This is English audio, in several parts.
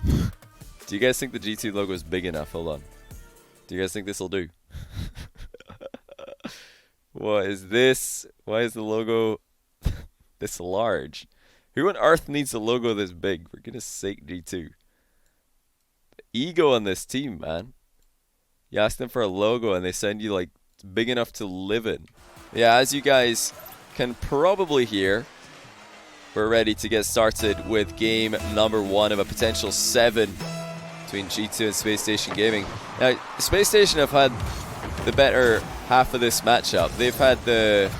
Do you guys think the G2 logo is big enough? Hold on. Do you guys think this will do? What is this? Why is the logo this large? Who on earth needs a logo this big? For goodness sake, G2. Ego on this team, man. You ask them for a logo and they send you like big enough to live in. Yeah, as you guys can probably hear, we're ready to get started with game number 1 of a potential 7 between G2 and Space Station Gaming. Now, Space Station have had the better half of this matchup. They've had the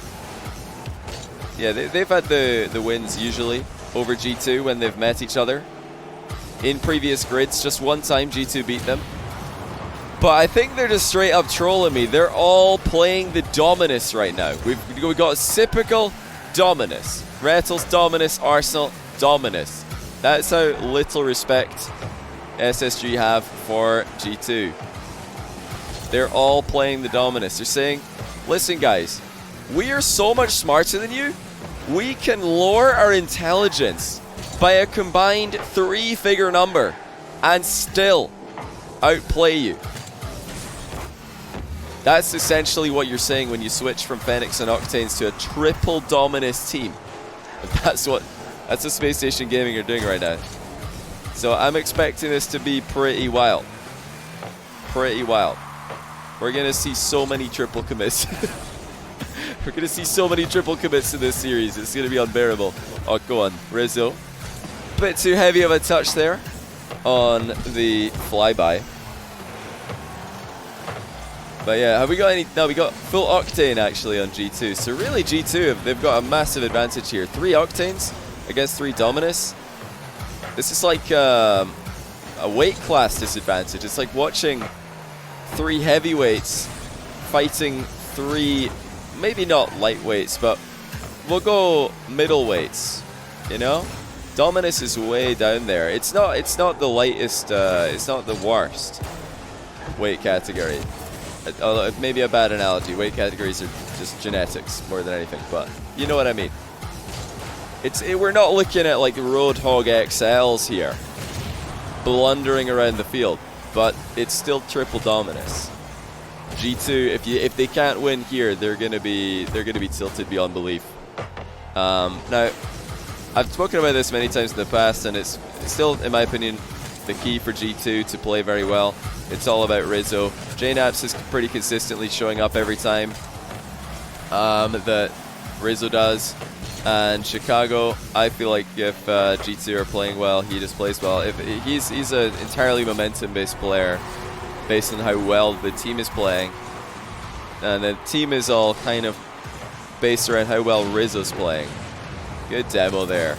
they've had the wins usually over G2 when they've met each other in previous grids. Just one time G2 beat them. But I think they're just straight up trolling me. They're all playing the Dominus right now. We've got typical Dominus. Rettles Dominus, Arsenal Dominus. That's how little respect SSG have for G2. They're all playing the Dominus. They're saying, listen guys, we are so much smarter than you. We can lower our intelligence by a combined 3-figure number and still outplay you. That's essentially what you're saying when you switch from Phoenix and Octanes to a triple Dominus team. That's what Space Station Gaming are doing right now. So I'm expecting this to be pretty wild. Pretty wild. We're going to see so many triple commits. We're going to see so many triple commits in this series. It's going to be unbearable. Oh, go on. Rizzo. Bit too heavy of a touch there on the flyby. But yeah, have we got any? No, we got full Octane actually on G2. So really G2, they've got a massive advantage here. 3 Octanes against 3 Dominus. This is like a weight class disadvantage. It's like watching 3 heavyweights fighting 3, maybe not lightweights, but we'll go middleweights, you know? Dominus is way down there. It's not the lightest, it's not the worst weight category. Maybe a bad analogy. Weight categories are just genetics more than anything, but you know what I mean. We're not looking at like Roadhog XLs here, blundering around the field, but it's still triple Dominus. G2, if they can't win here, they're gonna be tilted beyond belief. Now, I've spoken about this many times in the past, and it's still, in my opinion, the key for G2 to play very well. It's all about Rizzo. JNaps is pretty consistently showing up every time that Rizzo does. And Chicago, I feel like if G2 are playing well, he just plays well. If he's an entirely momentum-based player based on how well the team is playing. And the team is all kind of based around how well Rizzo's playing. Good demo there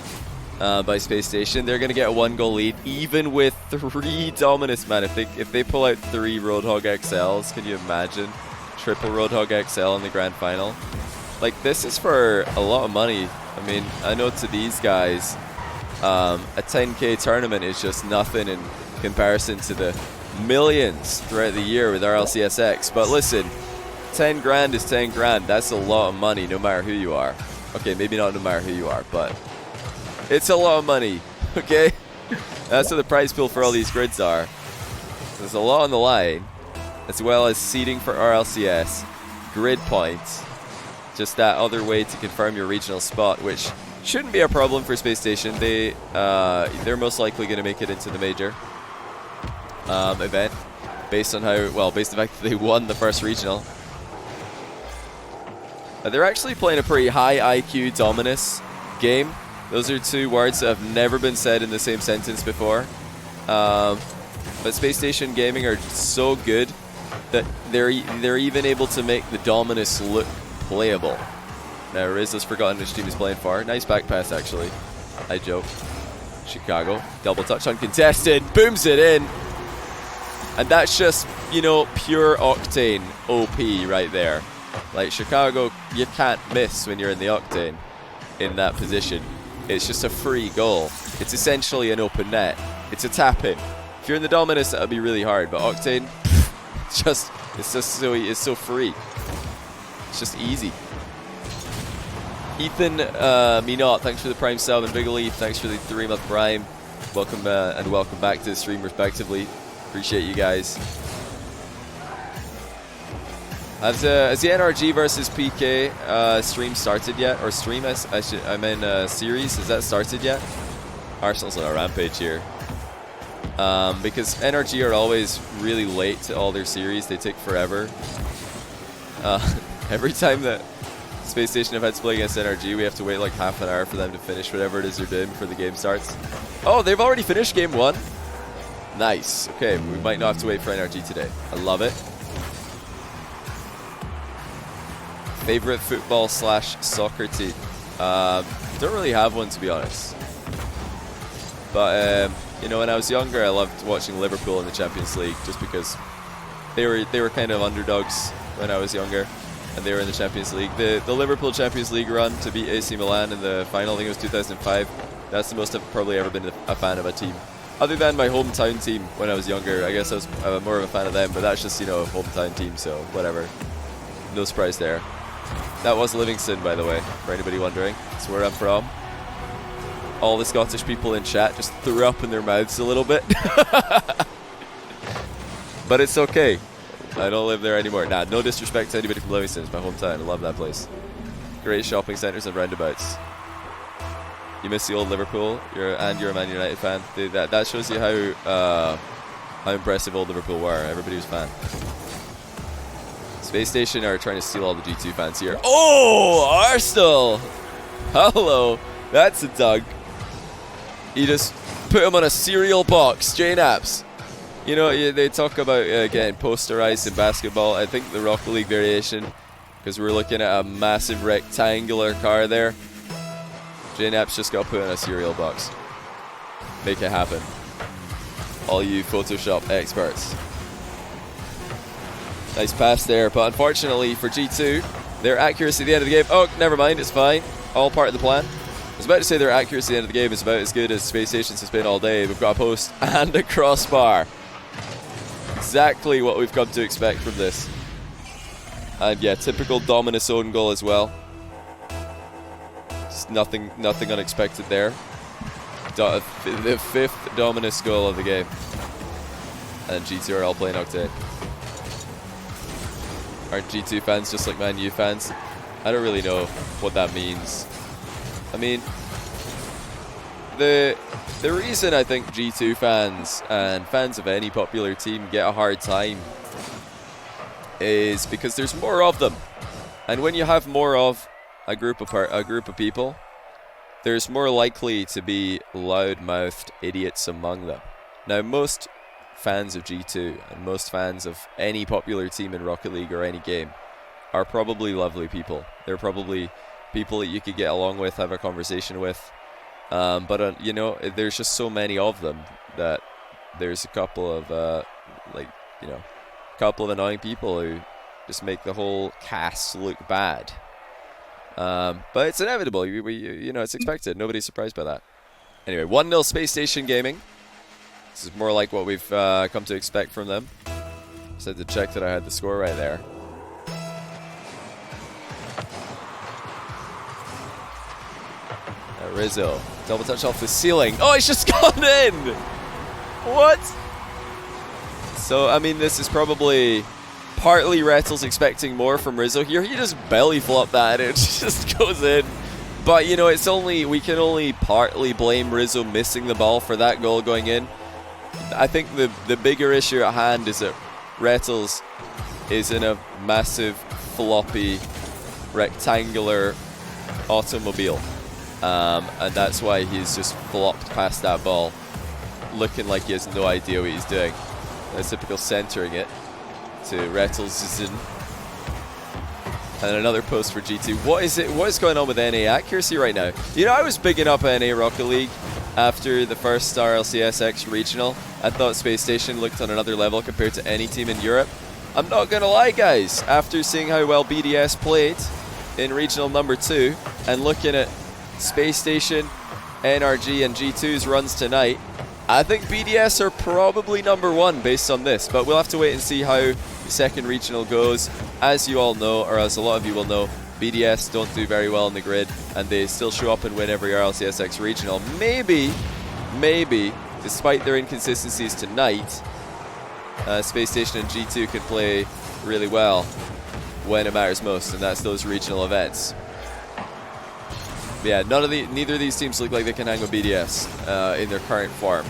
by Space Station. They're going to get a 1-goal lead, even with 3 Dominus, man. If they pull out 3 Roadhog XLs, can you imagine? Triple Roadhog XL in the grand final. Like, this is for a lot of money. I mean, I know to these guys, a 10K tournament is just nothing in comparison to the millions throughout the year with RLCSX. But listen, 10 grand is 10 grand. That's a lot of money no matter who you are. Okay, maybe not no matter who you are, but it's a lot of money, okay? That's what the prize pool for all these grids are. There's a lot on the line, as well as seeding for RLCS, grid points, just that other way to confirm your regional spot, which shouldn't be a problem for Space Station. They're most likely going to make it into the major event, based on based on the fact that they won the first regional. They're actually playing a pretty high IQ Dominus game. Those are 2 words that have never been said in the same sentence before. But Space Station Gaming are so good that they're even able to make the Dominus look playable. Now Rizzo's forgotten which team he's playing for. Nice back pass actually. I joke. Chicago. Double touch uncontested. Booms it in. And that's just, you know, pure Octane OP right there. Like, Chicago, you can't miss when you're in the Octane in that position. It's just a free goal. It's essentially an open net. It's a tap-in. If you're in the Dominus, that would be really hard. But Octane, it's so free. It's just easy. Ethan Minot, thanks for the Prime sub. And Big Leaf, thanks for the 3-month Prime. Welcome and welcome back to the stream, respectively. Appreciate you guys. Has the NRG versus PK stream started yet? Or stream, I mean series, has that started yet? Arsenal's on a rampage here. Because NRG are always really late to all their series. They take forever. Every time that Space Station have had to play against NRG, we have to wait like half an hour for them to finish whatever it is they're doing before the game starts. Oh, they've already finished game 1. Nice. Okay, we might not have to wait for NRG today. I love it. Favorite football / soccer team? Don't really have one, to be honest. But you know, when I was younger, I loved watching Liverpool in the Champions League just because they were kind of underdogs when I was younger, and they were in the Champions League. The Liverpool Champions League run to beat AC Milan in the final, I think it was 2005. That's the most I've probably ever been a fan of a team. Other than my hometown team when I was younger, I guess I was more of a fan of them, but that's just, you know, a hometown team, so whatever. No surprise there. That was Livingston, by the way, for anybody wondering. That's where I'm from. All the Scottish people in chat just threw up in their mouths a little bit. But it's okay. I don't live there anymore. Nah, no disrespect to anybody from Livingston. It's my hometown. I love that place. Great shopping centres and roundabouts. You miss the old Liverpool, you're a Man United fan. That shows you how impressive old Liverpool were. Everybody was a fan. Space Station are trying to steal all the G2 fans here. Oh, Arsenal! Hello. That's a dug. You just put him on a cereal box. J-Naps. You know, they talk about getting posterized in basketball. I think the Rocket League variation, because we're looking at a massive rectangular car there. J-Naps just got put in a cereal box. Make it happen. All you Photoshop experts. Nice pass there, but unfortunately for G2, their accuracy at the end of the game... Oh, never mind, it's fine. All part of the plan. I was about to say their accuracy at the end of the game is about as good as Space Station's has been all day. We've got a post and a crossbar. Exactly what we've come to expect from this. And yeah, typical Dominus own goal as well. Just nothing unexpected there. The 5th Dominus goal of the game. And G2 are all playing Octane. Aren't G2 fans just like Man U fans? I don't really know what that means. I mean, the reason I think G2 fans and fans of any popular team get a hard time is because there's more of them. And when you have more of a group of people, there's more likely to be loud-mouthed idiots among them. Now, most fans of G2 and most fans of any popular team in Rocket League or any game are probably lovely people. They're probably people that you could get along with, have a conversation with. But you know, there's just so many of them that there's a couple of couple of annoying people who just make the whole cast look bad. But it's inevitable. You know, it's expected. Nobody's surprised by that. Anyway, 1-0 Space Station Gaming. This is more like what we've come to expect from them. Just had to check that I had the score right there. Rizzo, double touch off the ceiling. Oh, it's just gone in! What? So, I mean, this is probably partly Rettles expecting more from Rizzo here. He just belly flopped that and it just goes in. But, you know, we can only partly blame Rizzo missing the ball for that goal going in. I think the bigger issue at hand is that Rettles is in a massive, floppy, rectangular automobile. And that's why he's just flopped past that ball, looking like he has no idea what he's doing. That's typical centering it to Rettles. And another post for G2. What is going on with NA accuracy right now? You know, I was bigging up NA Rocket League after the first Star LCSX regional. I thought Space Station looked on another level compared to any team in Europe. I'm not gonna lie, guys. After seeing how well BDS played in regional number 2 and looking at Space Station, NRG and G2's runs tonight, I think BDS are probably number 1 based on this, but we'll have to wait and see how the second regional goes. As you all know, or as a lot of you will know, BDS don't do very well in the grid, and they still show up and win every RLCSX regional. Maybe despite their inconsistencies tonight, Space Station and G2 can play really well when it matters most, and that's those regional events. But yeah, neither of these teams look like they can hang with BDS in their current form.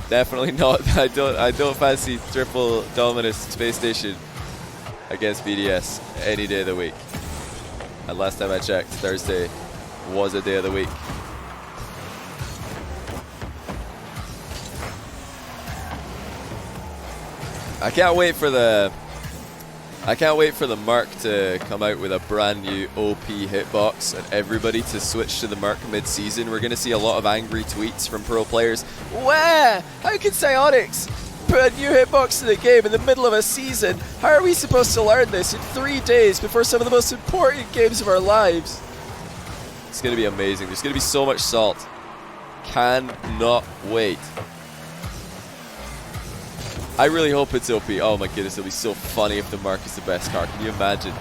Definitely not. I don't fancy triple Dominus Space Station against BDS any day of the week. And last time I checked, Thursday was a day of the week. I can't wait for the Merc to come out with a brand new OP hitbox and everybody to switch to the Merc mid-season. We're going to see a lot of angry tweets from pro players. Where? How can Psyonix put a new hitbox in the game in the middle of a season? How are we supposed to learn this in 3 days before some of the most important games of our lives? It's going to be amazing. There's going to be so much salt. Cannot wait. I really hope it's OP. Oh my goodness, it'll be so funny if the Merc is the best car. Can you imagine?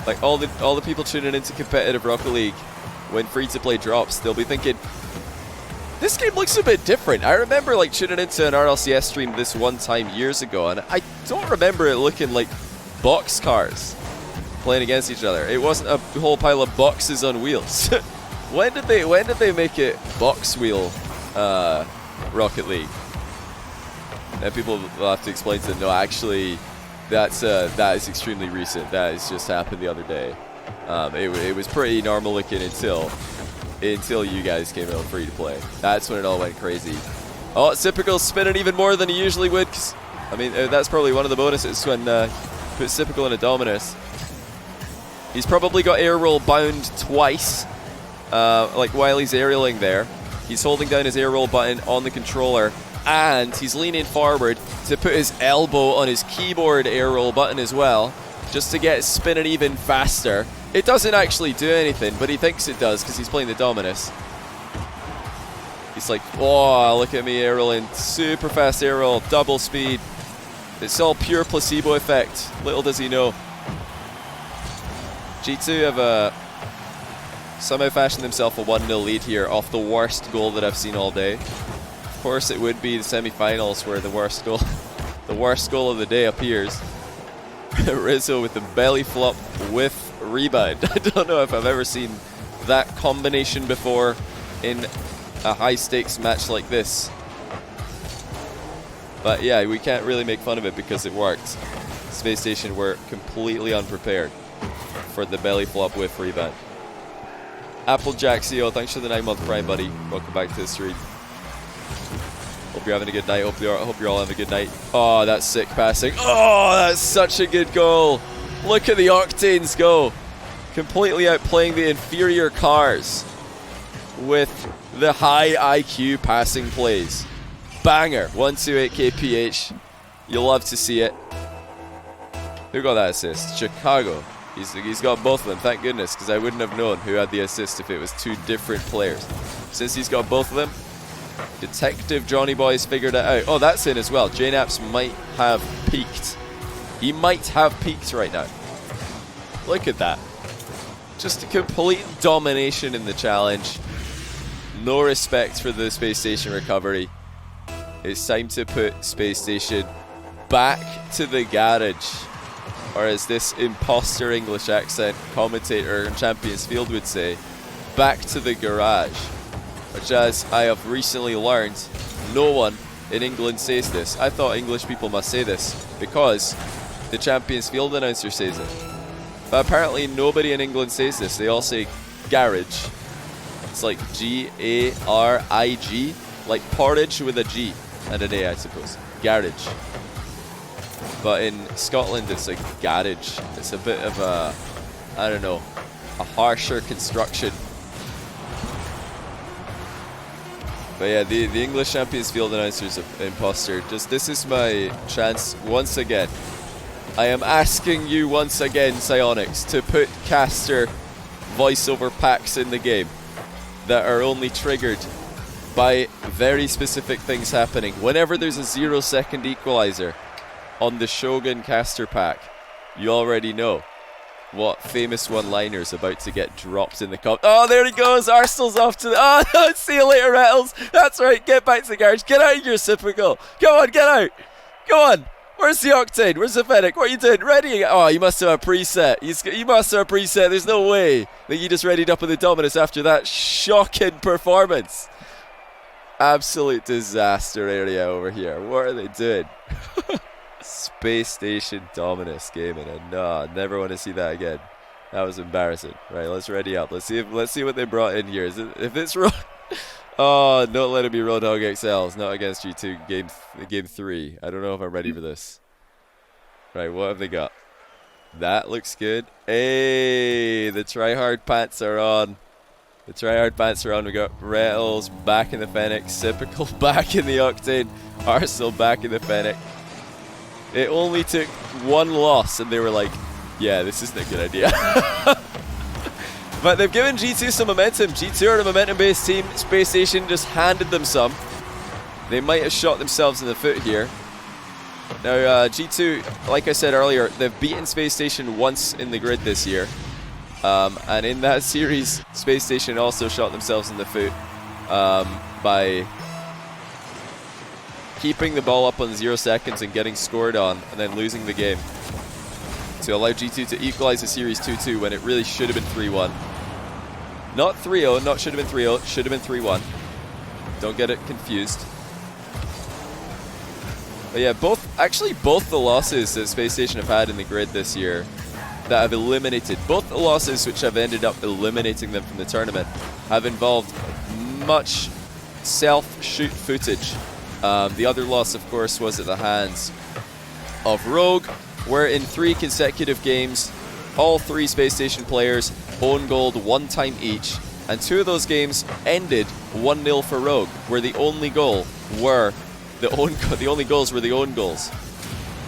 Like all the people tuning into competitive Rocket League when free-to-play drops, they'll be thinking, this game looks a bit different. I remember like tuning into an RLCS stream this one time years ago, and I don't remember it looking like box cars playing against each other. It wasn't a whole pile of boxes on wheels. When did they make it box wheel Rocket League? And people will have to explain to them, no, actually, that is extremely recent. That has just happened the other day. It was pretty normal looking until you guys came out free to play. That's when it all went crazy. Oh, Sypical's spinning even more than he usually would. 'Cause, I mean, that's probably one of the bonuses when put Sypical in a Dominus. He's probably got air roll bound twice, like while he's aerialing there. He's holding down his air roll button on the controller, and he's leaning forward to put his elbow on his keyboard air roll button as well, just to get it spinning even faster. It doesn't actually do anything, but he thinks it does because he's playing the Dominus. He's like, oh, look at me air rolling, super fast air roll, double speed. It's all pure placebo effect. Little does he know. G2 have somehow fashioned themselves a 1-0 lead here off the worst goal that I've seen all day. Of course, it would be the semi-finals where the worst goal of the day appears. Rizzo with the belly flop with rebound. I don't know if I've ever seen that combination before in a high-stakes match like this. But yeah, we can't really make fun of it because it worked. Space Station were completely unprepared for the belly flop with rebound. Applejack CO, thanks for the 9-month prime, buddy. Welcome back to the stream. Hope you're having a good night. Hope you're all having a good night. Oh, that's sick passing. Oh, that's such a good goal. Look at the Octanes go. Completely outplaying the inferior cars with the high IQ passing plays. Banger. 128 kph. You'll love to see it. Who got that assist? Chicago. He's got both of them, thank goodness, because I wouldn't have known who had the assist if it was two different players. Since he's got both of them, Detective Johnny Boy's figured it out. Oh, that's in as well. JNaps might have peaked. He might have peaked right now. Look at that. Just a complete domination in the challenge. No respect for the Space Station recovery. It's time to put Space Station back to the garage. Or as this imposter English accent commentator in Champions Field would say, back to the garage. Which, as I have recently learned, no one in England says this. I thought English people must say this because the Champions Field announcer says it. But apparently nobody in England says this. They all say garage. It's like G-A-R-I-G, like porridge with a G and an A, I suppose. Garage. But in Scotland, it's a garage. It's a bit of a, I don't know, a harsher construction. But yeah, the English Champions Field announcer's an imposter. This is my chance once again. I am asking you once again, Psyonix, to put caster voiceover packs in the game that are only triggered by very specific things happening. Whenever there's a 0-second equalizer on the Shogun caster pack, you already know what famous one-liners about to get dropped in the cup. Oh, there he goes. Arsenal's off to the... Oh, no, see you later, Rattles. That's right. Get back to the garage. Get out of your typical. Come on, get out. Come on. Where's the Octane? Where's the Fennec? What are you doing? Ready? Oh, you must have a preset. You must have a preset. There's no way that you just readied up with the Dominus after that shocking performance. Absolute disaster area over here. What are they doing? Space Station Dominus gaming, and no, never want to see that again. That was embarrassing. Right, let's ready up. Let's see what they brought in here. If it's Road, oh, don't let it be Roadhog XLs. Not against G2 game 3. I don't know if I'm ready for this. Right, what have they got? That looks good. Hey, the tryhard pants are on. The tryhard pants are on. We got Rattles back in the Fennec, Typical back in the Octane, Arsenal back in the Fennec. It only took one loss and they were like, yeah, this isn't a good idea. But they've given G2 some momentum. G2 are a momentum-based team. Space Station just handed them some. They might have shot themselves in the foot here. Now, G2, like I said earlier, they've beaten Space Station once in the grid this year. And in that series, Space Station also shot themselves in the foot by keeping the ball up on 0 seconds and getting scored on and then losing the game to allow G2 to equalize the series 2-2 when it really should have been 3-1. Not 3-0, not should have been 3-0, should have been 3-1. Don't get it confused. But yeah, both the losses that Space Station have had in the grid this year that have eliminated, both the losses which have ended up eliminating them from the tournament have involved much self-shoot footage. The other loss, of course, was at the hands of Rogue, where in 3 consecutive games, all 3 Space Station players own goaled 1 time each, and 2 of those games ended 1-0 for Rogue, where the only goals were the own goals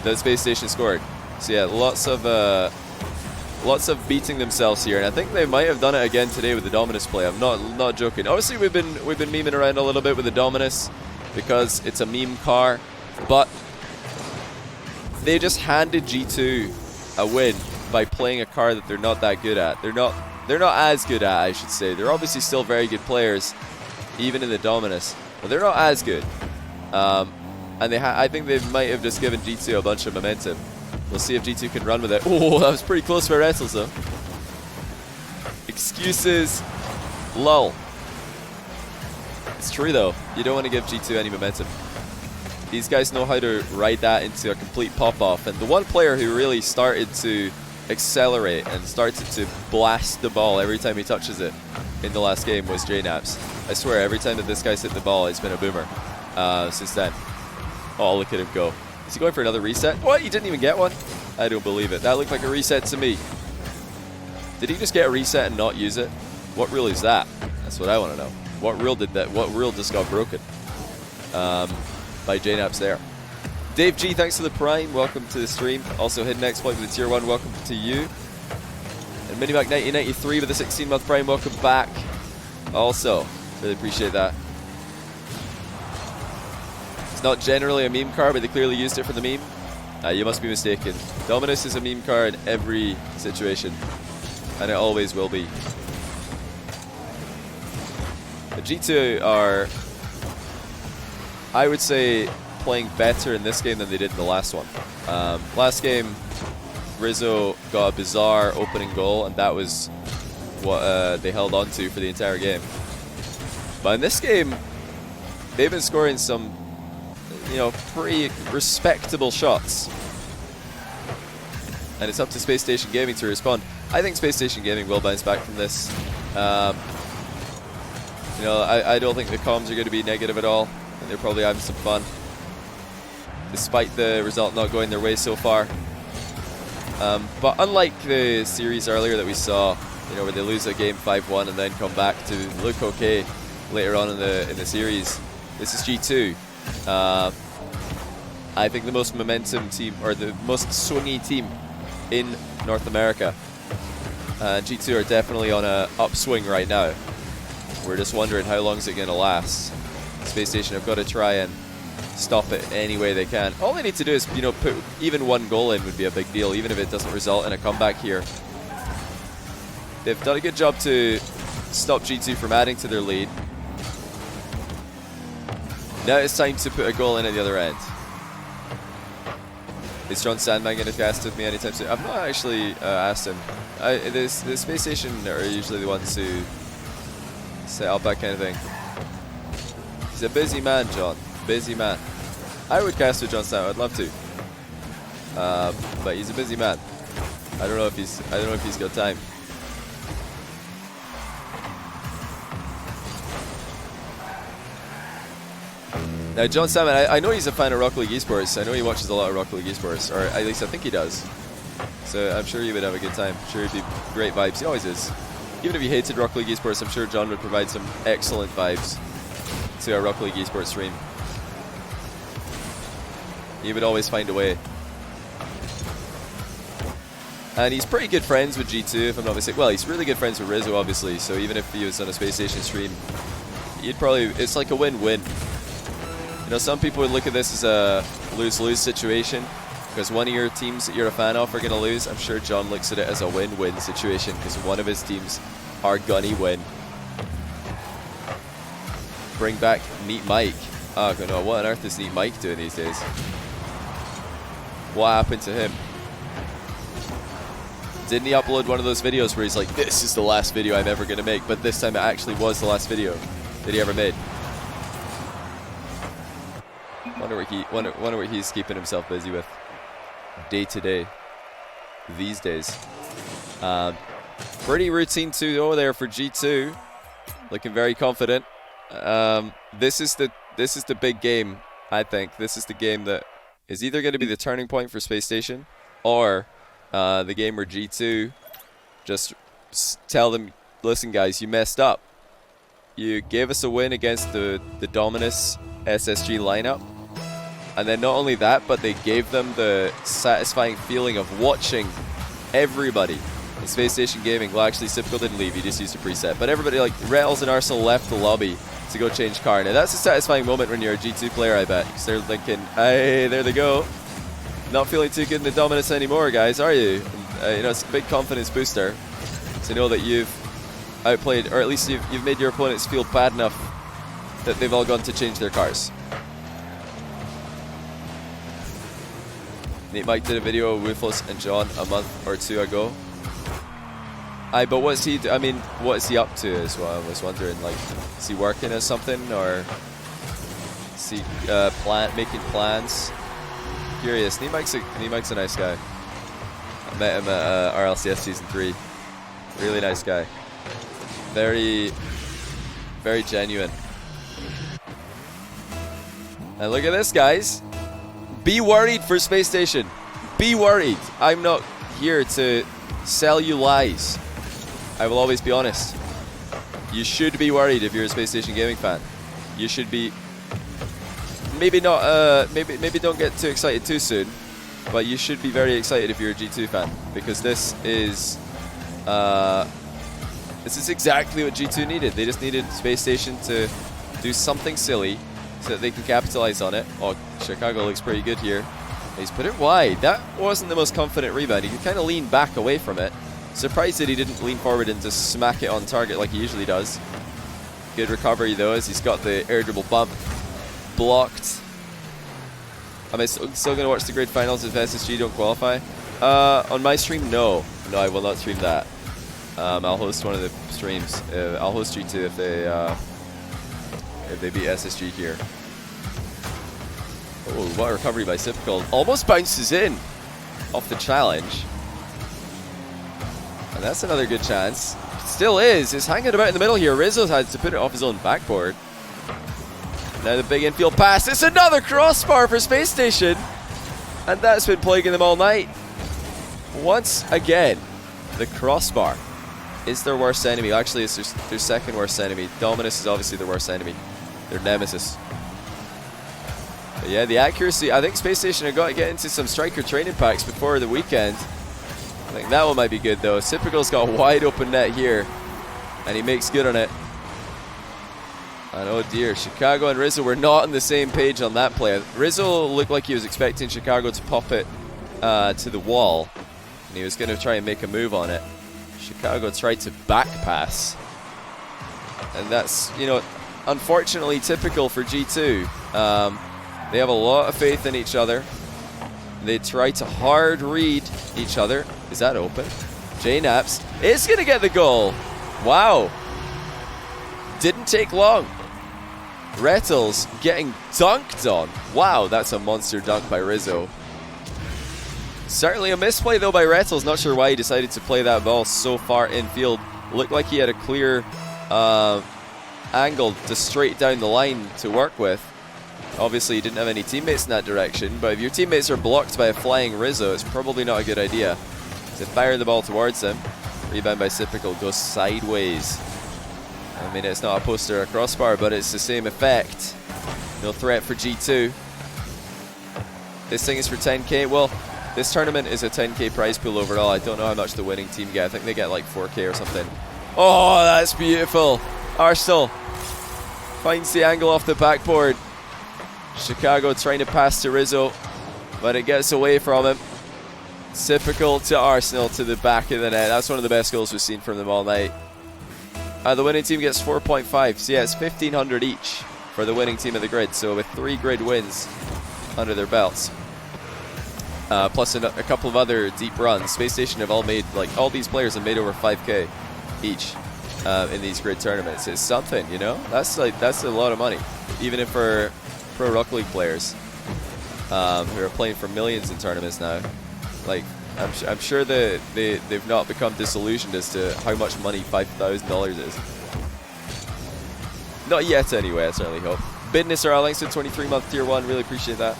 that Space Station scored. So yeah, lots of beating themselves here, and I think they might have done it again today with the Dominus play. I'm not joking. Obviously, we've been memeing around a little bit with the Dominus because it's a meme car, but they just handed G2 a win by playing a car that they're not that good at. They're not as good at, I should say. They're obviously still very good players, even in the Dominus, but they're not as good. And I think they might have just given G2 a bunch of momentum. We'll see if G2 can run with it. Oh, that was pretty close for Rettles, though. Excuses. Lull. It's true, though. You don't want to give G2 any momentum. These guys know how to ride that into a complete pop-off. And the one player who really started to accelerate and started to blast the ball every time he touches it in the last game was JNaps. I swear, every time that this guy's hit the ball, it's been a boomer since then. Oh, look at him go. Is he going for another reset? What? He didn't even get one? I don't believe it. That looked like a reset to me. Did he just get a reset and not use it? What rule is that? That's what I want to know. What rule just got broken? By JNaps there. Dave G, thanks for the Prime. Welcome to the stream. Also, Hidden Exploit with the Tier 1. Welcome to you. And Minimac 1993 with the 16-month Prime. Welcome back. Also, really appreciate that. Not generally a meme car, but they clearly used it for the meme. You must be mistaken. Dominus is a meme car in every situation, and it always will be. But G2 are, I would say, playing better in this game than they did in the last one. Last game, Rizzo got a bizarre opening goal, and that was what they held on to for the entire game. But in this game, they've been scoring some, pretty respectable shots. And it's up to Space Station Gaming to respond. I think Space Station Gaming will bounce back from this. I don't think the comms are going to be negative at all. I think they're probably having some fun, despite the result not going their way so far. But unlike the series earlier that we saw, where they lose a game 5-1 and then come back to look okay later on in the series, this is G2. I think the most momentum team, or the most swingy team in North America. G2 are definitely on a upswing right now. We're just wondering how long is it going to last. Space Station have got to try and stop it any way they can. All they need to do is, put even 1 goal in would be a big deal, even if it doesn't result in a comeback here. They've done a good job to stop G2 from adding to their lead. Now it's time to put a goal in at the other end. Is John Sandman going to cast with me anytime soon? I've not actually asked him. The Space Station are usually the ones who set up that kind of thing. He's a busy man, John. Busy man. I would cast with John Sandman. I'd love to. But he's a busy man. I don't know if he's got time. Now, John Salmon, I know he's a fan of Rocket League Esports. I know he watches a lot of Rocket League Esports, or at least I think he does. So I'm sure he would have a good time. I'm sure it'd be great vibes. He always is. Even if he hated Rocket League Esports, I'm sure John would provide some excellent vibes to a Rocket League Esports stream. He would always find a way. And he's pretty good friends with G2, if I'm not mistaken. Well, he's really good friends with Rizzo, obviously. So even if he was on a Space Station stream, it's like a win-win. You know, some people would look at this as a lose-lose situation because one of your teams that you're a fan of are going to lose. I'm sure John looks at it as a win-win situation because one of his teams are gonna win. Bring back Neat Mike. Oh no, what on earth is Neat Mike doing these days? What happened to him? Didn't he upload one of those videos where he's like, this is the last video I'm ever going to make, but this time it actually was the last video that he ever made? Wonder what he's keeping himself busy with day to day these days. Pretty routine 2-0 there for G2. Looking very confident. This is the big game, I think. This is the game that is either going to be the turning point for Space Station or the game where G2 just tell them, listen guys, you messed up. You gave us a win against the Dominus SSG lineup. And then not only that, but they gave them the satisfying feeling of watching everybody in Space Station Gaming. Well, actually, Sipco didn't leave. He just used a preset. But everybody, like Rettles and Arsenal, left the lobby to go change car. Now, that's a satisfying moment when you're a G2 player, I bet. Because they're thinking, hey, there they go. Not feeling too good in the Dominus anymore, guys, are you? And, you know, it's a big confidence booster to know that you've outplayed, or at least you've made your opponents feel bad enough that they've all gone to change their cars. Nate Mike did a video with Ruthless and John a month or two ago. But what's he? I mean, what is he up to? Is what I was wondering. Like, is he working as something, or is he making plans? Curious. Nate Mike's a nice guy. I met him at RLCS Season 3. Really nice guy. Very, very genuine. And look at this, guys. Be worried for Space Station. Be worried. I'm not here to sell you lies. I will always be honest. You should be worried if you're a Space Station Gaming fan. You should be. Maybe not. Maybe don't get too excited too soon. But you should be very excited if you're a G2 fan, because this is exactly what G2 needed. They just needed Space Station to do something silly so that they can capitalize on it. Oh, Chicago looks pretty good here. He's put it wide. That wasn't the most confident rebound. He could kind of lean back away from it. Surprised that he didn't lean forward and just smack it on target like he usually does. Good recovery though, as he's got the air dribble bump blocked. Am I still going to watch the grade finals if SSG don't qualify? On my stream, no. No, I will not stream that. I'll host one of the streams. I'll host G2 if they beat SSG here. Oh, what a recovery by Sipco. Almost bounces in off the challenge. And that's another good chance. Still is. It's hanging about in the middle here. Rizzo's had to put it off his own backboard. Now the big infield pass. It's another crossbar for Space Station. And that's been plaguing them all night. Once again, the crossbar is their worst enemy. Actually, it's their second worst enemy. Dominus is obviously their worst enemy. Their nemesis. But yeah, the accuracy. I think Space Station have got to get into some striker training packs before the weekend. I think that one might be good though. Typical's got a wide open net here, and he makes good on it. And oh dear, Chicago and Rizzo were not on the same page on that play. Rizzo looked like he was expecting Chicago to pop it to the wall, and he was going to try and make a move on it. Chicago tried to back pass. And that's, you know, unfortunately typical for G2. They have a lot of faith in each other. They try to hard read each other. Is that open? JNaps is going to get the goal. Wow. Didn't take long. Rettles getting dunked on. Wow, that's a monster dunk by Rizzo. Certainly a misplay though by Rettles. Not sure why he decided to play that ball so far infield. Looked like he had a clear angle to straight down the line to work with. Obviously he didn't have any teammates in that direction, but if your teammates are blocked by a flying Rizzo, it's probably not a good idea to fire the ball towards him. Rebound by Sypical goes sideways. I mean, it's not a post or a crossbar, but it's the same effect. No threat for G2. This thing is for 10k. Well, this tournament is a 10k prize pool overall. I don't know how much the winning team get. I think they get like 4k or something. Oh, that's beautiful. Arsenal finds the angle off the backboard. Chicago trying to pass to Rizzo, but it gets away from him. Sypical to Arsenal to the back of the net. That's one of the best goals we've seen from them all night. The winning team gets 4.5. So yeah, it's 1,500 each for the winning team of the grid. So with 3 grid wins under their belts, plus a couple of other deep runs, Space Station have all made, like, all these players have made over 5k each in these grid tournaments. It's something, you know. That's a lot of money, even if for Pro Rocket League players who are playing for millions in tournaments now. Like, I'm sure that they've not become disillusioned as to how much money $5,000 is. Not yet, anyway. I certainly hope. Business or thanks to 23-month tier 1. Really appreciate that.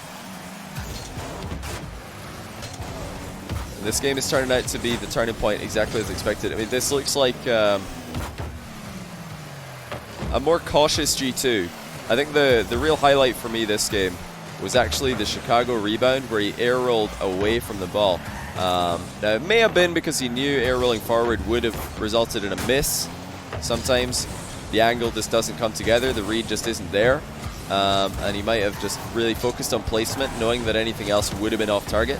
And this game is turning out to be the turning point exactly as expected. I mean, this looks like a more cautious G2. I think the real highlight for me this game was actually the Chicago rebound where he air rolled away from the ball. Now it may have been because he knew air rolling forward would have resulted in a miss. Sometimes the angle just doesn't come together, the read just isn't there, and he might have just really focused on placement, knowing that anything else would have been off target.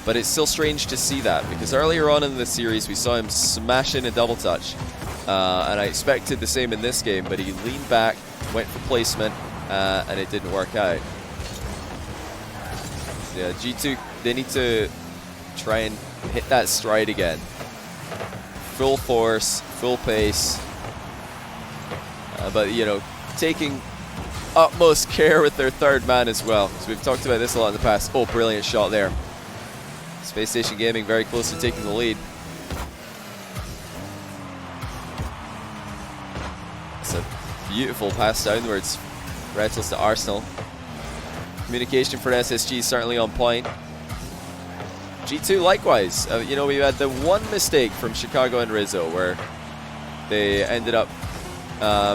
But it's still strange to see that, because earlier on in the series we saw him smash in a double touch, and I expected the same in this game, but he leaned back, went for placement, and it didn't work out. Yeah, G2, they need to try and hit that stride again. Full force, full pace, but, you know, taking utmost care with their third man as well. So we've talked about this a lot in the past. Oh, brilliant shot there. Space Station Gaming very close to taking the lead. It's a beautiful pass downwards. Rettles to Arsenal. Communication for SSG certainly on point. G2 likewise. You know, we had the one mistake from Chicago and Rizzo where they ended up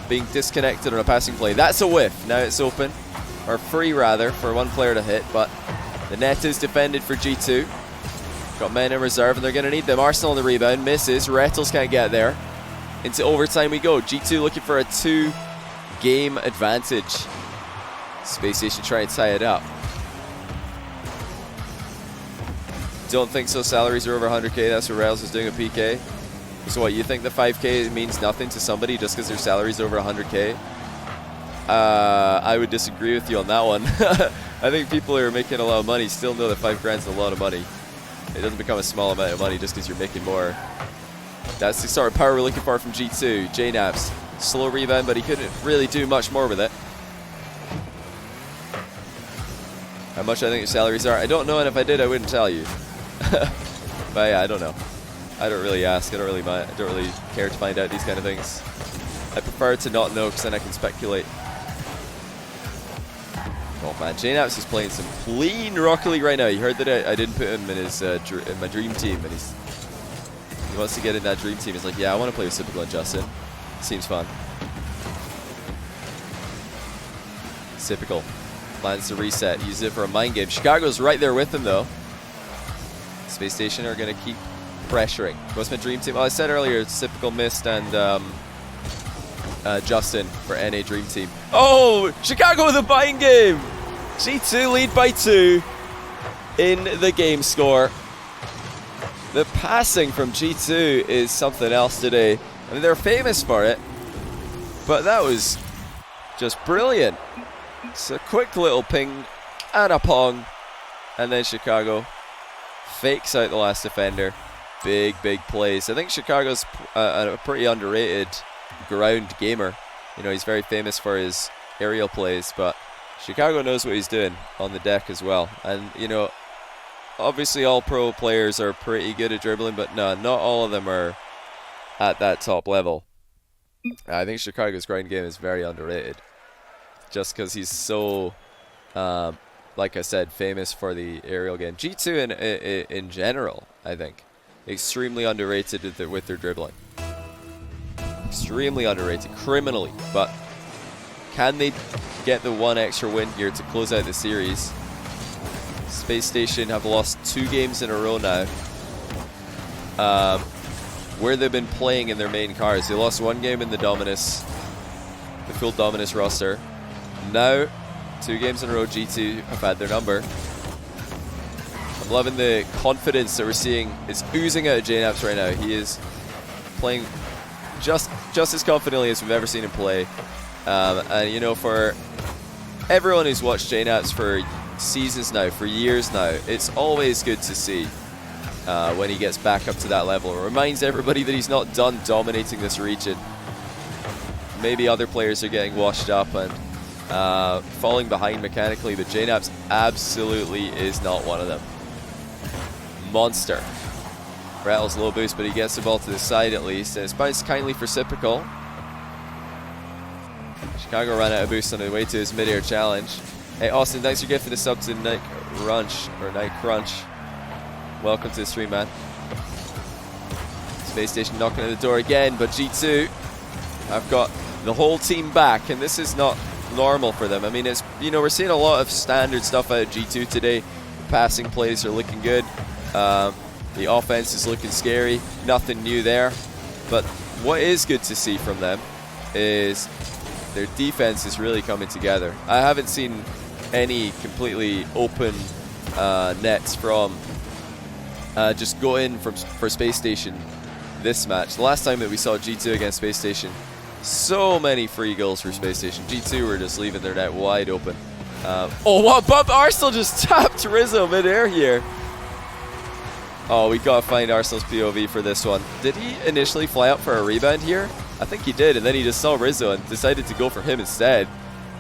being disconnected on a passing play. That's a whiff. Now it's open, or free rather, for one player to hit, but the net is defended for G2. Got men in reserve and they're going to need them. Arsenal on the rebound, misses. Rettles can't get there. Into overtime we go. G2 looking for a 2-game advantage. Space Station trying to tie it up. Don't think so. Salaries are over 100k. That's what Rails is doing a PK. So what, you think the 5k means nothing to somebody just because their salaries are over 100k? I would disagree with you on that one. I think people who are making a lot of money still know that 5 grand is a lot of money. It doesn't become a small amount of money just because you're making more. That's the sort of power we're looking for from G2. JNaps, slow rebound, but he couldn't really do much more with it. How much I think your salaries are, I don't know, and if I did, I wouldn't tell you. But yeah, I don't know. I don't really ask. I don't really care to find out these kind of things. I prefer to not know because then I can speculate. Oh man, JNaps is playing some clean Rocket League right now. You heard that I didn't put him in his in my dream team, and he wants to get in that dream team. He's like, yeah, I want to play with Sypical and Justin. Seems fun. Sypical plans to reset, use it for a mind game. Chicago's right there with him though. Space Station are going to keep pressuring. What's my dream team? Well, I said earlier, Sypical missed and Justin for NA Dream Team. Oh, Chicago with a buying game. G2 lead by 2 in the game score. The passing from G2 is something else today. I mean, they're famous for it, but that was just brilliant. It's a quick little ping and a pong, and then Chicago fakes out the last defender. Big plays. I think Chicago's a pretty underrated ground gamer. You know, he's very famous for his aerial plays, but Chicago knows what he's doing on the deck as well. And, you know, obviously all pro players are pretty good at dribbling, but no, not all of them are at that top level. I think Chicago's ground game is very underrated, just because he's so, like I said, famous for the aerial game. G2 in general, I think, extremely underrated with their dribbling. Extremely underrated, criminally. But can they get the one extra win here to close out the series? Space Station have lost 2 games in a row now, where they've been playing in their main cars. They lost 1 game in the Dominus, the full Dominus roster. Now, 2 games in a row, G2 have had their number. I'm loving the confidence that we're seeing. It's oozing out of JNaps right now. He is playing just as confidently as we've ever seen him play. And, you know, for everyone who's watched JNaps for seasons now, for years now, it's always good to see when he gets back up to that level. It reminds everybody that he's not done dominating this region. Maybe other players are getting washed up and falling behind mechanically, but JNaps absolutely is not one of them. Monster. Rattles low boost, but he gets the ball to the side at least, and it's bounced kindly for Sipical. Chicago ran out of boost on the way to his mid-air challenge. Hey Austin, thanks for gifting the sub to Night Crunch. Welcome to the stream, man. Space Station knocking at the door again, but G2 have got the whole team back, and this is not normal for them. I mean, it's, you know, we're seeing a lot of standard stuff out of G2 today. The passing plays are looking good. The offense is looking scary. Nothing new there. But what is good to see from them is their defense is really coming together. I haven't seen any completely open nets from just go in for Space Station this match. The last time that we saw G2 against Space Station, so many free goals for Space Station. G2 were just leaving their net wide open. Oh, what bump! Arsenal just tapped Rizzo mid-air here. Oh, we gotta find Arsenal's POV for this one. Did he initially fly up for a rebound here? I think he did, and then he just saw Rizzo and decided to go for him instead.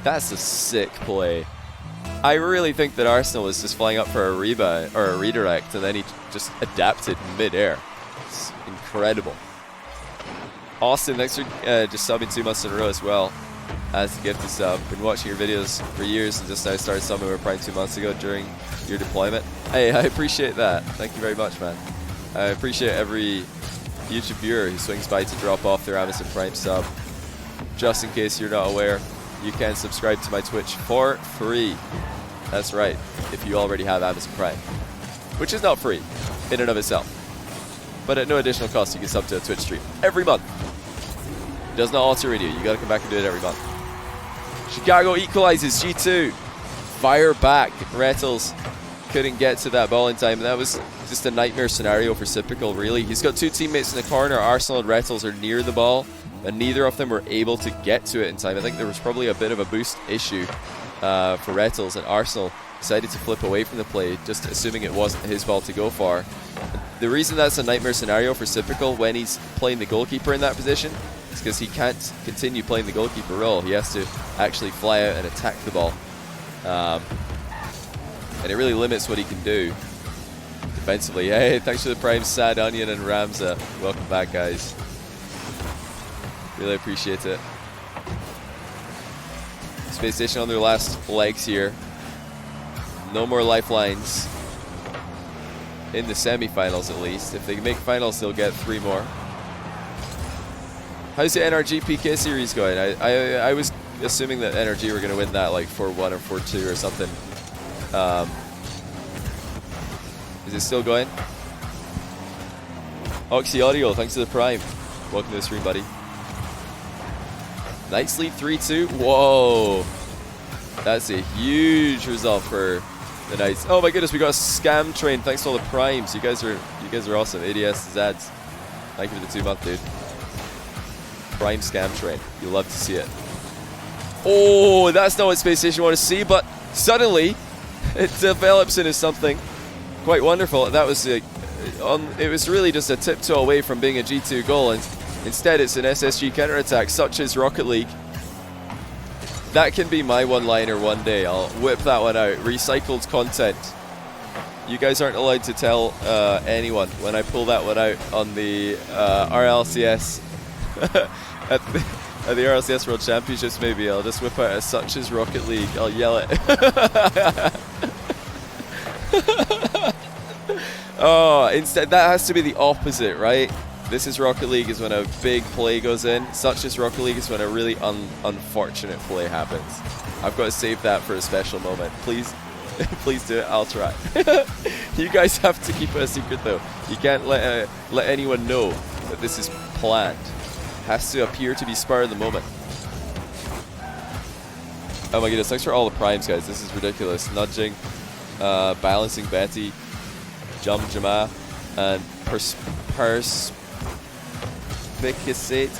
That's a sick play. I really think that Arsenal was just flying up for a rebound or a redirect, and then he just adapted mid-air. It's incredible. Austin, thanks for just subbing 2 months in a row as well as a gifted sub. Been watching your videos for years and just now started subbing with Prime 2 months ago during your deployment. Hey, I appreciate that. Thank you very much, man. I appreciate every YouTube viewer who swings by to drop off their Amazon Prime sub. Just in case you're not aware, you can subscribe to my Twitch for free. That's right, if you already have Amazon Prime, which is not free in and of itself. But at no additional cost, you can sub to a Twitch stream every month. It does not alter renew. You gotta come back and do it every month. Chicago equalizes. G2 fire back. Rettles couldn't get to that ball in time, and that was just a nightmare scenario for Sipical, really. He's got 2 teammates in the corner. Arsenal and Rettles are near the ball, and neither of them were able to get to it in time. I think there was probably a bit of a boost issue for Rettles, and Arsenal decided to flip away from the play, just assuming it wasn't his ball to go for. The reason that's a nightmare scenario for Sipical when he's playing the goalkeeper in that position is because he can't continue playing the goalkeeper role. He has to actually fly out and attack the ball. And it really limits what he can do defensively. Hey, thanks for the Prime, Sad Onion and Ramza. Welcome back, guys. Really appreciate it. Space Station on their last legs here. No more lifelines. In the semifinals, at least. If they make finals, they'll get 3 more. How's the NRG PK series going? I was assuming that NRG were going to win that like 4-1 or 4-2 or something. Is it still going? Oxy Audio, thanks to the Prime. Welcome to the stream, buddy. Knights lead 3-2. Whoa. That's a huge result for the Knights. Oh my goodness, we got a scam train. Thanks to all the primes. You guys are awesome. ADS Zads. Thank you for the 2-month, dude. Prime scam train. You'll love to see it. Oh, that's not what Space Station want to see, but suddenly it develops into something quite wonderful. That was it was really just a tiptoe away from being a G2 goal, and instead it's an SSG counterattack, such as Rocket League. That can be my one-liner one day. I'll whip that one out. Recycled content. You guys aren't allowed to tell anyone when I pull that one out on the RLCS at the RLCS World Championships. Maybe I'll just whip out a such as Rocket League. I'll yell it. Oh, instead that has to be the opposite, right? This is Rocket League is when a big play goes in. Such as Rocket League is when a really unfortunate play happens. I've got to save that for a special moment. Please, please do it. I'll try. You guys have to keep it a secret though. You can't let anyone know that this is planned. Has to appear to be spur of the moment. Oh my goodness, thanks for all the primes, guys. This is ridiculous. Nudging, balancing Betty, Jama, and Perspicacate.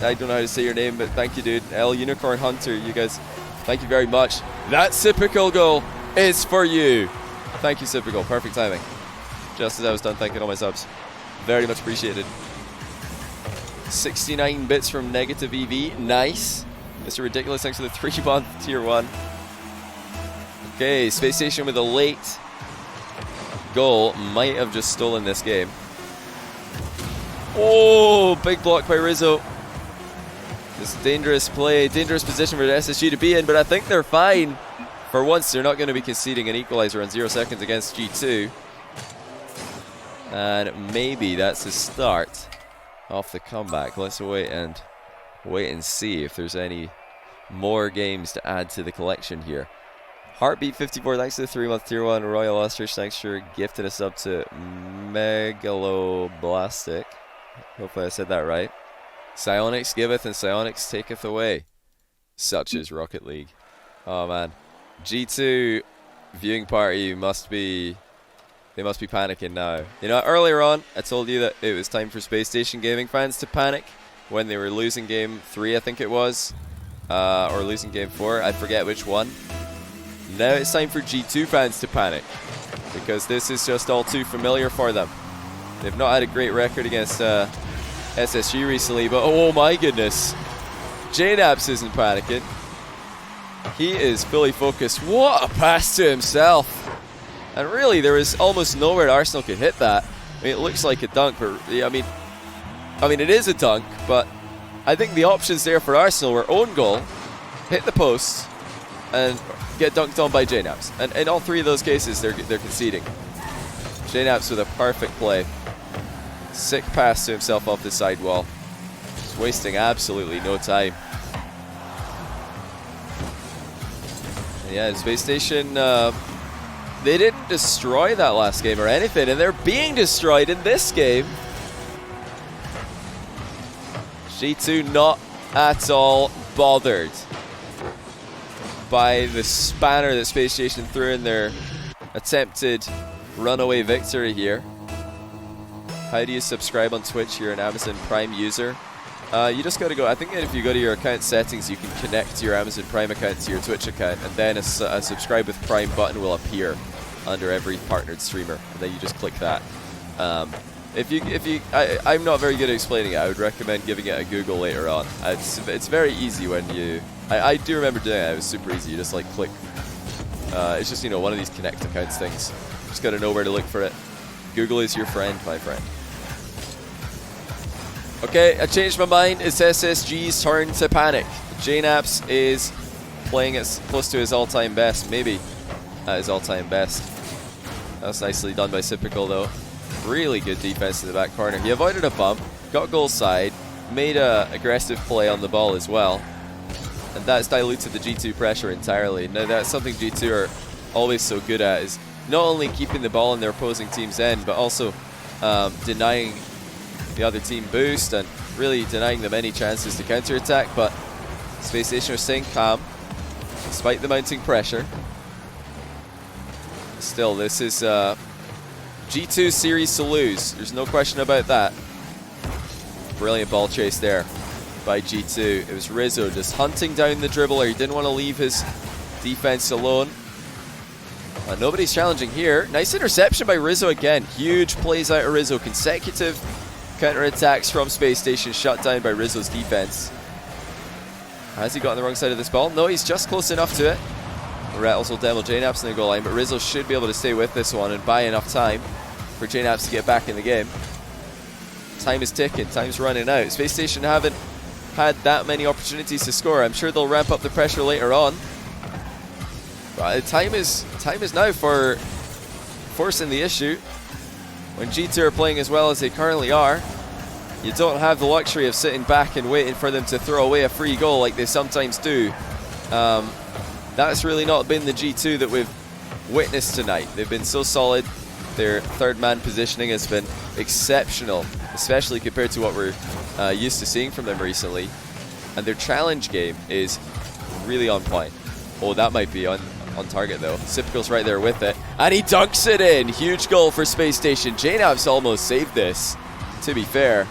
I don't know how to say your name, but thank you, dude. L Unicorn Hunter, you guys, thank you very much. That Sipical goal is for you. Thank you, Sipical. Perfect timing. Just as I was done thanking all my subs. Very much appreciated. 69 bits from Negative EV. Nice. Mr. Ridiculous, thanks for the 3-month tier 1. Okay, Space Station with a late goal. Might have just stolen this game. Oh, big block by Rizzo. This dangerous play, dangerous position for the SSG to be in, but I think they're fine. For once, they're not going to be conceding an equalizer on 0 seconds against G2. And maybe that's the start off the comeback. Let's wait and see if there's any more games to add to the collection here. Heartbeat 54, thanks to the 3-month tier 1. Royal Ostrich, thanks for gifting a sub to Megaloblastic. Hopefully I said that right. Psionics giveth and Psionics taketh away. Such is Rocket League. Oh man. G2 viewing party must be panicking now. You know, earlier on I told you that it was time for Space Station Gaming fans to panic when they were losing game 3, I think it was, or losing game 4, I forget which one. Now it's time for G2 fans to panic, because this is just all too familiar for them. They've not had a great record against SSG recently, but oh my goodness, JNAPS isn't panicking. He is fully focused. What a pass to himself! And really, there is almost nowhere Arsenal could hit that. I mean, it looks like a dunk, but I mean, it is a dunk, but I think the options there for Arsenal were own goal, hit the post, and get dunked on by JNAPS. And in all 3 of those cases, they're conceding. JNAPS with a perfect play. Sick pass to himself off the sidewall. Just wasting absolutely no time. And yeah, Space Station, they didn't destroy that last game or anything, and they're being destroyed in this game. G2 not at all bothered by the spanner that Space Station threw in their attempted runaway victory here. How do you subscribe on Twitch? You're an Amazon Prime user. You just got to go, I think if you go to your account settings, you can connect your Amazon Prime account to your Twitch account, and then a subscribe with Prime button will appear under every partnered streamer, and then you just click that. I'm not very good at explaining it. I would recommend giving it a Google later on. It's very easy when you, I do remember doing it. It was super easy. You just like click. It's just, you know, one of these connect accounts things. Just got to know where to look for it. Google is your friend, my friend. Okay, I changed my mind. It's SSG's turn to panic. JNAPS is playing it close to his all-time best, maybe at his all-time best. That was nicely done by Sipical though. Really good defense in the back corner. He avoided a bump, got goal side, made a aggressive play on the ball as well, and that's diluted the G2 pressure entirely. Now that's something G2 are always so good at, is not only keeping the ball in their opposing team's end, but also denying the other team boost and really denying them any chances to counter-attack. But Space Station are staying calm despite the mounting pressure. Still, this is G2 series to lose. There's no question about that. Brilliant ball chase there by G2. It was Rizzo just hunting down the dribbler. He didn't want to leave his defense alone. Nobody's challenging here. Nice interception by Rizzo again. Huge plays out of Rizzo. Consecutive counter-attacks from Space Station shut down by Rizzo's defense. Has he got on the wrong side of this ball? No, he's just close enough to it. Rattles will demo JNaps in the goal line, but Rizzo should be able to stay with this one and buy enough time for JNaps to get back in the game. Time is ticking. Time's running out. Space Station haven't had that many opportunities to score. I'm sure they'll ramp up the pressure later on. But time is now for forcing the issue. When G2 are playing as well as they currently are, you don't have the luxury of sitting back and waiting for them to throw away a free goal like they sometimes do. That's really not been the G2 that we've witnessed tonight. They've been so solid. Their third man positioning has been exceptional, especially compared to what we're used to seeing from them recently. And their challenge game is really on point. Oh, that might be on target though. Sipical's right there with it. And he dunks it in. Huge goal for Space Station. JNav's almost saved this, to be fair.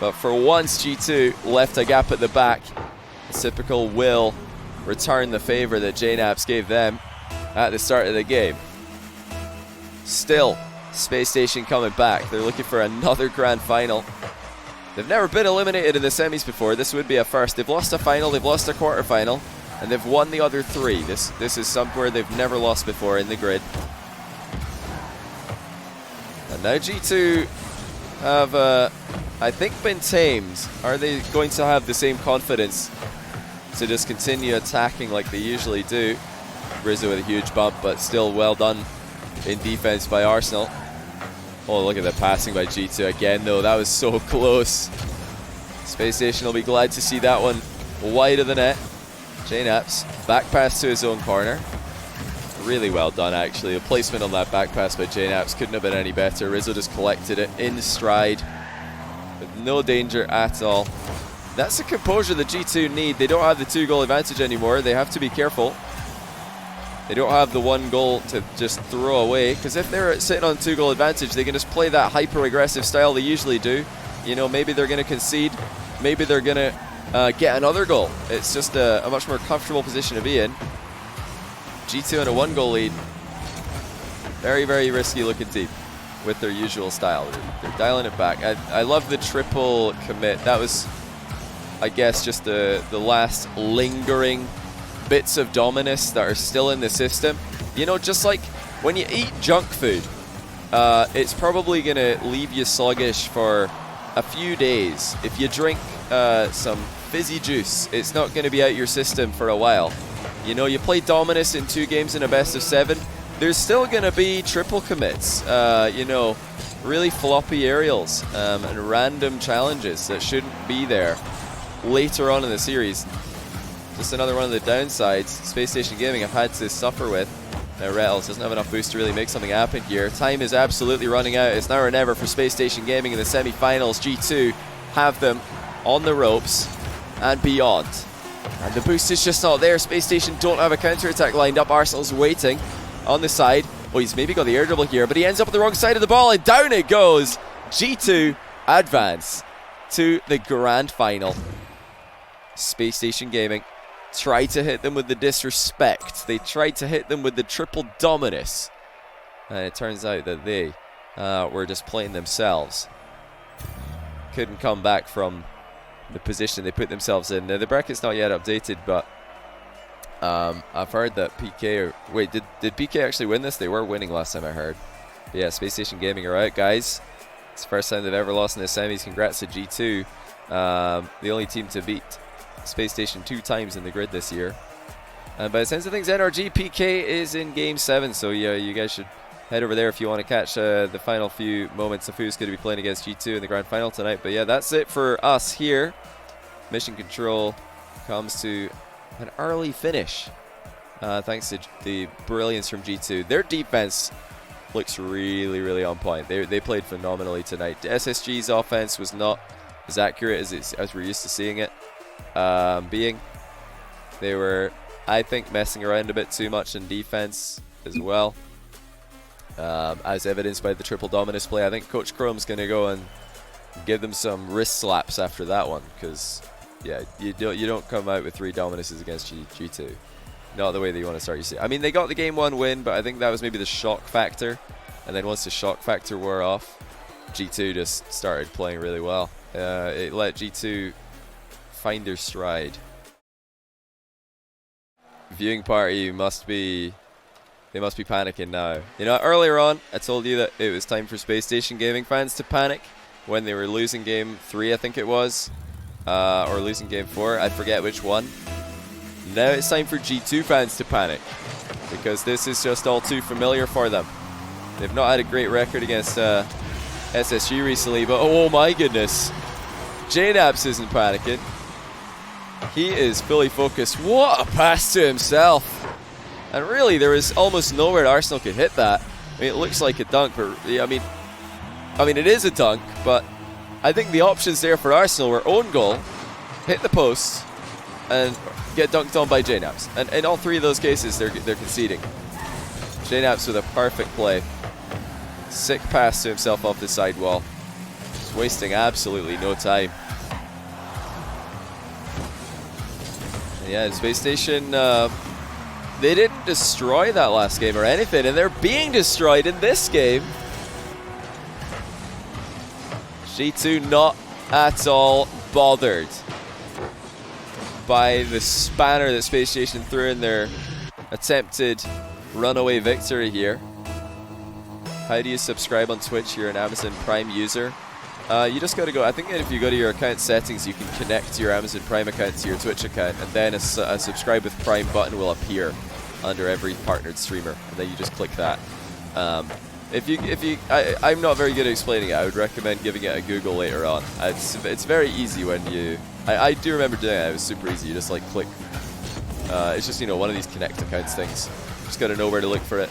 But for once, G2 left a gap at the back. Sipical will return the favor that JNaps gave them at the start of the game. Still, Space Station coming back. They're looking for another grand final. They've never been eliminated in the semis before. This would be a first. They've lost a final, they've lost a quarterfinal, and they've won the other three. This is somewhere they've never lost before in the grid. And now G2 have, I think, been tamed. Are they going to have the same confidence to just continue attacking like they usually do? Rizzo with a huge bump, but still well done in defense by Arsenal. Oh, look at the passing by G2 again, though. That was so close. Space Station will be glad to see that one wide of the net. JNaps, back pass to his own corner. Really well done, actually. The placement on that back pass by JNaps couldn't have been any better. Rizzo just collected it in stride with no danger at all. That's the composure that G2 need. They don't have the 2-goal advantage anymore. They have to be careful. They don't have the 1 goal to just throw away, because if they're sitting on 2-goal advantage, they can just play that hyper-aggressive style they usually do. You know, maybe they're going to concede. Maybe they're going to get another goal. It's just a much more comfortable position to be in. G2 in a 1-goal lead. Very, very risky looking team with their usual style. They're dialing it back. I love the triple commit. That was, I guess, just the last lingering bits of Dominus that are still in the system. You know, just like when you eat junk food, it's probably going to leave you sluggish for a few days. If you drink some fizzy juice, it's not going to be out your system for a while. You know, you play Dominus in 2 games in a best of 7, there's still going to be triple commits, you know, really floppy aerials and random challenges that shouldn't be there later on in the series. Just another one of the downsides Space Station Gaming have had to suffer with. Now Rattles doesn't have enough boost to really make something happen here. Time is absolutely running out. It's now or never for Space Station Gaming in the semi-finals. G2 have them on the ropes and beyond. And the boost is just not there. Space Station don't have a counter-attack lined up. Arsenal's waiting on the side. Oh, he's maybe got the air dribble here, but he ends up on the wrong side of the ball, and down it goes. G2 advance to the grand final. Space Station Gaming tried to hit them with the disrespect. They tried to hit them with the triple Dominus. And it turns out that they were just playing themselves. Couldn't come back from the position they put themselves in. Now, the bracket's not yet updated, but I've heard that PK... Wait, did PK actually win this? They were winning last time I heard. But yeah, Space Station Gaming are out, guys. It's the first time they've ever lost in the semis. Congrats to G2. The only team to beat Space Station 2 times in the grid this year. And by the sense of things, NRG PK is in Game 7, so yeah, you guys should head over there if you want to catch the final few moments of who's going to be playing against G2 in the grand final tonight. But yeah, that's it for us here. Mission Control comes to an early finish, thanks to the brilliance from G2. Their defense looks really, really on point. They played phenomenally tonight. SSG's offense was not as accurate as we're used to seeing it being. They were, I think, messing around a bit too much in defense. as well. As evidenced by the triple Dominus play. I think Coach Chrome's going to go and give them some wrist slaps after that one, because yeah, you don't come out with 3 Dominuses against G2. Not the way that you want to start. You see, I mean, they got the game 1 win, but I think that was maybe the shock factor. And then once the shock factor wore off, G2 just started playing really well. It let G2 find their stride. Viewing party must be panicking now. You know, earlier on, I told you that it was time for Space Station Gaming fans to panic when they were losing game 3, I think it was, or losing game 4. I forget which one. Now it's time for G2 fans to panic, because this is just all too familiar for them. They've not had a great record against SSG recently, but oh my goodness, JNaps isn't panicking. He is fully focused. What a pass to himself! And really, there was almost nowhere Arsenal could hit that. I mean, it looks like a dunk, but I mean, it is a dunk, but I think the options there for Arsenal were own goal, hit the post, and get dunked on by JNaps. And in all 3 of those cases, they're conceding. JNaps with a perfect play. Sick pass to himself off the sidewall. Just wasting absolutely no time. And yeah, Space Station, they didn't destroy that last game or anything, and they're being destroyed in this game. G2 not at all bothered by the spanner that Space Station threw in their attempted runaway victory here. How do you subscribe on Twitch? You're an Amazon Prime user. You just got to go, I think if you go to your account settings, you can connect your Amazon Prime account to your Twitch account, and then a subscribe with Prime button will appear under every partnered streamer, and then you just click that. I'm not very good at explaining it. I would recommend giving it a Google later on. It's very easy when you, I do remember doing it. It was super easy. You just like click. It's just, you know, one of these connect accounts things. Just got to know where to look for it.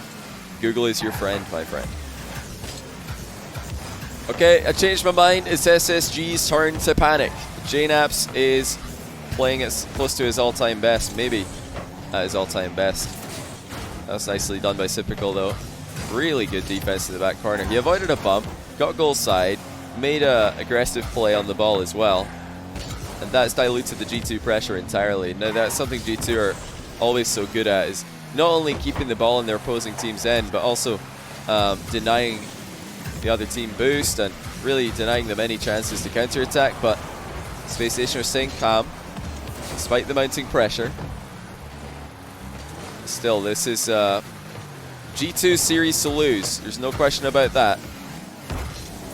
Google is your friend, my friend. Okay, I changed my mind. It's SSG's turn to panic. JNaps is playing at close to his all-time best, maybe at his all-time best. That's nicely done by Sypical, though. Really good defense in the back corner. He avoided a bump, got goal side, made a aggressive play on the ball as well, and that's diluted the G2 pressure entirely. Now that's something G2 are always so good at, is not only keeping the ball in their opposing team's end, but also denying the other team boost and really denying them any chances to counterattack. But Space Station are staying calm despite the mounting pressure. Still, this is G2 series to lose. There's no question about that.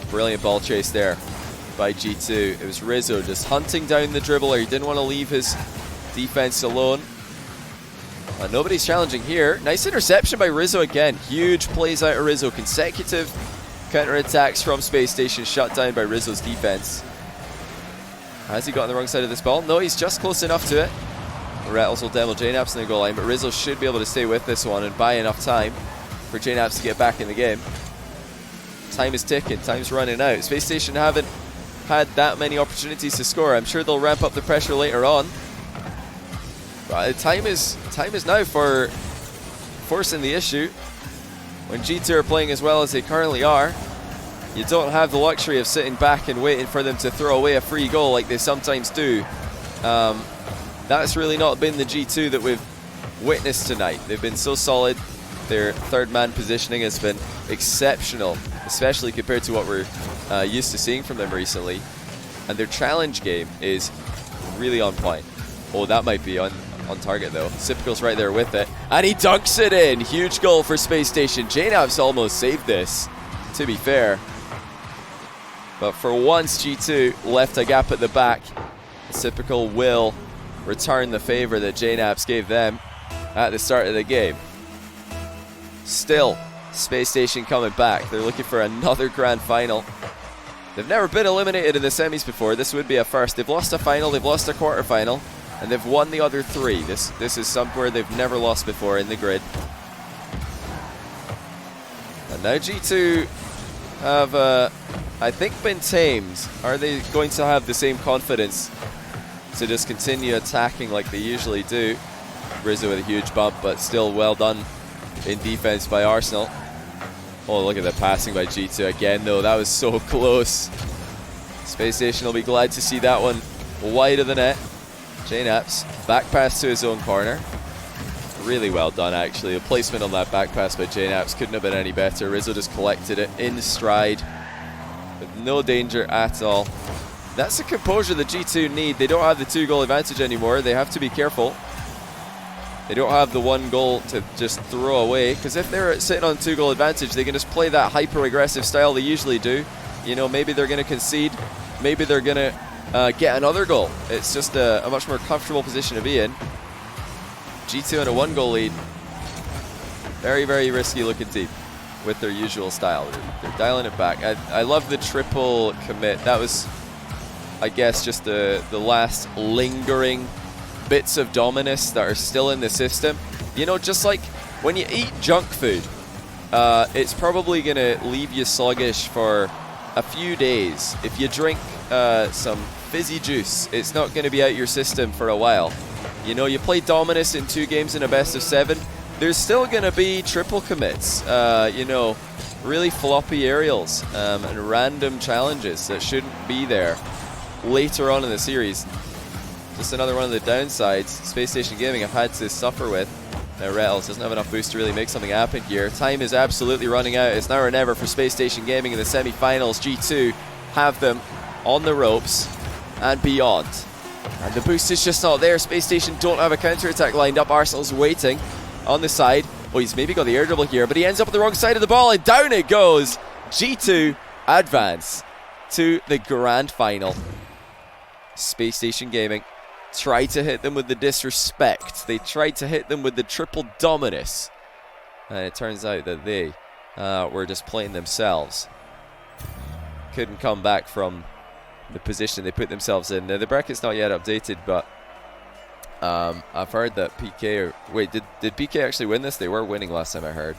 Brilliant ball chase there by G2. It was Rizzo just hunting down the dribbler. He didn't want to leave his defense alone. Nobody's challenging here. Nice interception by Rizzo again. Huge plays out of Rizzo. Consecutive counterattacks from Space Station shut down by Rizzo's defense. Has he got on the wrong side of this ball? No, he's just close enough to it. Rattles will demo JNaps in the goal line, but Rizzo should be able to stay with this one and buy enough time for JNaps to get back in the game. Time is ticking. Time's running out. Space Station haven't had that many opportunities to score. I'm sure they'll ramp up the pressure later on. But time is now for forcing the issue. When G2 are playing as well as they currently are, you don't have the luxury of sitting back and waiting for them to throw away a free goal like they sometimes do. That's really not been the G2 that we've witnessed tonight. They've been so solid. Their third man positioning has been exceptional, especially compared to what we're used to seeing from them recently. And their challenge game is really on point. Oh, that might be on target though. Sypical's right there with it, and he dunks it in. Huge goal for Space Station. JNaps almost saved this, to be fair. But for once, G2 left a gap at the back. Sypical will return the favor that JNaps gave them at the start of the game. Still, Space Station coming back. They're looking for another grand final. They've never been eliminated in the semis before. This would be a first. They've lost a final, they've lost a quarterfinal, and they've won the other 3. This is somewhere they've never lost before in the grid. And now G2 have, I think, been tamed. Are they going to have the same confidence to just continue attacking like they usually do? Rizzo with a huge bump, but still well done in defense by Arsenal. Oh, look at the passing by G2 again, though. That was so close. Space Station will be glad to see that one wide of the net. JNaps, back pass to his own corner. Really well done, actually. The placement on that back pass by JNaps couldn't have been any better. Rizzo just collected it in stride with no danger at all. That's the composure that G2 need. They don't have the 2-goal advantage anymore. They have to be careful. They don't have the 1 goal to just throw away, because if they're sitting on 2-goal advantage, they can just play that hyper-aggressive style they usually do. You know, maybe they're going to concede. Maybe they're going to get another goal. It's just a much more comfortable position to be in. G2 in a 1-goal lead. Very, very risky looking team with their usual style. They're dialing it back. I love the triple commit. That was, I guess, just the last lingering bits of Dominus that are still in the system. You know, just like when you eat junk food, it's probably going to leave you sluggish for a few days. If you drink some fizzy juice, it's not going to be out your system for a while. You know, you play Dominus in 2 games in a best of 7, there's still going to be triple commits, you know, really floppy aerials and random challenges that shouldn't be there later on in the series. Just another one of the downsides Space Station Gaming have had to suffer with. Now Rettles doesn't have enough boost to really make something happen here. Time is absolutely running out. It's now or never for Space Station Gaming in the semi-finals. G2 have them on the ropes and beyond. And the boost is just not there. Space Station don't have a counter-attack lined up. Arsenal's waiting on the side. Oh, he's maybe got the air dribble here, but he ends up on the wrong side of the ball, and down it goes. G2 advance to the grand final. Space Station Gaming tried to hit them with the disrespect. They tried to hit them with the triple Dominus. And it turns out that they were just playing themselves. Couldn't come back from the position they put themselves in. Now, the bracket's not yet updated, but I've heard that PK... Wait, did PK actually win this? They were winning last time I heard.